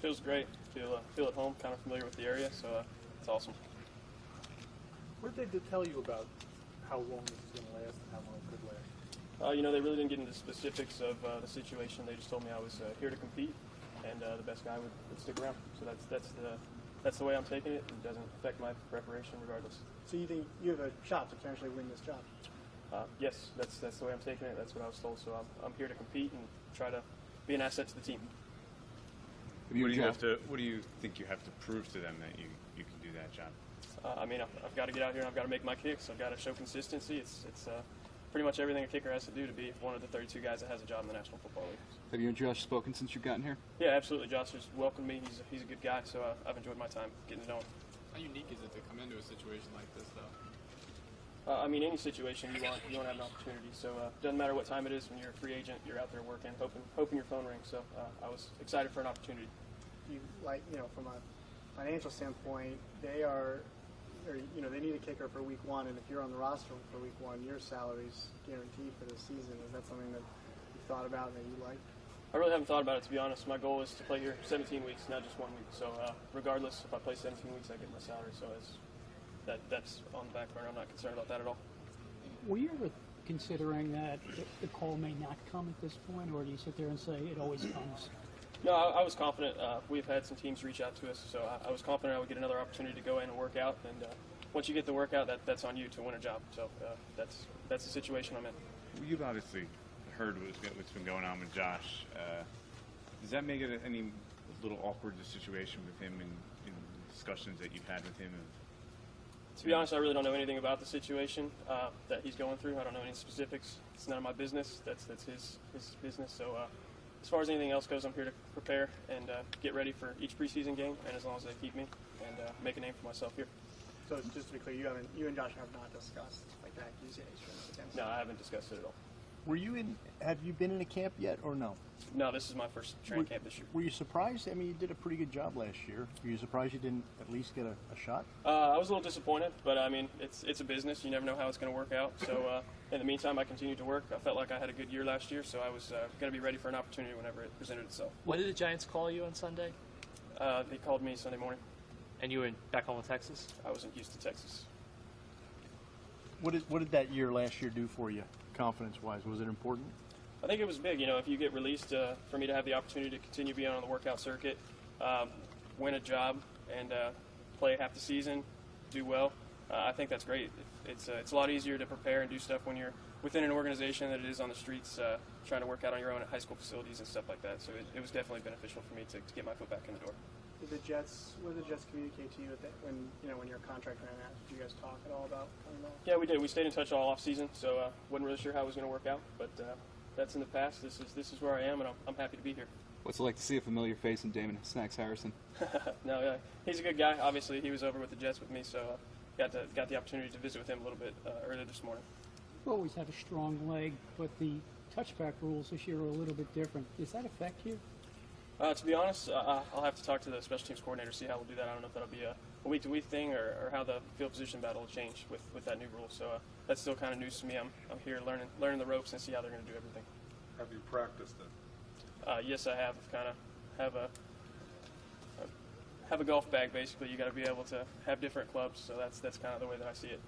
Feels great. Feel at home. Kind of familiar with the area, so it's awesome. What did they tell you about how long this is going to last and how long it could last? They really didn't get into specifics of the situation. They just told me I was here to compete, and the best guy would stick around. So that's the way I'm taking it. It doesn't affect my preparation regardless. So you think you have a shot to potentially win this job? Yes, that's the way I'm taking it. That's what I was told. So I'm here to compete and try to be an asset to the team. What do you think you have to prove to them that you can do that job? I've got to get out here and I've got to make my kicks. I've got to show consistency. It's pretty much everything a kicker has to do to be one of the 32 guys that has a job in the National Football League. Have you and Josh spoken since you've gotten here? Yeah, absolutely. Josh has welcomed me. He's a good guy, so I've enjoyed my time getting to know him. How unique is it to come into a situation like this, though? Any situation you want to have an opportunity. So it doesn't matter what time it is when you're a free agent. You're out there working, hoping your phone rings. So I was excited for an opportunity. From a financial standpoint, they need a kicker for week 1, and if you're on the roster for week 1, your salary's guaranteed for the season. Is that something that you've thought about and that you like? I really haven't thought about it, to be honest. My goal is to play here 17 weeks, not just 1 week. So regardless, if I play 17 weeks, I get my salary. So that's on the back burner. I'm not concerned about that at all. Were you ever considering that the call may not come at this point, or do you sit there and say it always comes? No, I was confident. We've had some teams reach out to us, so I was confident I would get another opportunity to go in and work out. And once you get the workout, that's on you to win a job. So that's the situation I'm in. Well, you've obviously heard what's been going on with Josh. Does that make it any little awkward the situation with him in discussions that you've had with him? To be honest, I really don't know anything about the situation that he's going through. I don't know any specifics. It's none of my business. That's his business. So as far as anything else goes, I'm here to prepare and get ready for each preseason game. And as long as they keep me, and make a name for myself here. So just to be clear, you and Josh have not discussed like the accusations against No, I haven't discussed it at all. Have you been in a camp yet or no? No, this is my first training camp this year. Were you surprised? I mean, you did a pretty good job last year. Were you surprised you didn't at least get a shot? I was a little disappointed, but I mean, it's a business. You never know how it's going to work out. So in the meantime, I continued to work. I felt like I had a good year last year, so I was going to be ready for an opportunity whenever it presented itself. When did the Giants call you on Sunday? They called me Sunday morning. And you were back home in Texas? I was in Houston, Texas. What did that year last year do for you, confidence-wise? Was it important? I think it was big. If you get released, for me to have the opportunity to continue being on the workout circuit, win a job, and play half the season, do well, I think that's great. It's a lot easier to prepare and do stuff when you're within an organization than it is on the streets trying to work out on your own at high school facilities and stuff like that. So it was definitely beneficial for me to get my foot back in the door. What did the Jets communicate to you when your contract ran out? Did you guys talk at all about coming back? Yeah, we did. We stayed in touch all off season, so wasn't really sure how it was going to work out. But that's in the past. This is where I am, and I'm happy to be here. What's it like to see a familiar face in Damon Snacks Harrison? No, yeah, he's a good guy. Obviously, he was over with the Jets with me, so got the opportunity to visit with him a little bit earlier this morning. You always have a strong leg, but the touchback rules this year are a little bit different. Does that affect you? To be honest, I'll have to talk to the special teams coordinator, see how we'll do that. I don't know if that'll be a week-to-week thing or how the field position battle will change with that new rule. So that's still kind of news to me. I'm here learning the ropes and see how they're going to do everything. Have you practiced it? Yes, I have. Kind of have a golf bag, basically. You got to be able to have different clubs, so that's kind of the way that I see it.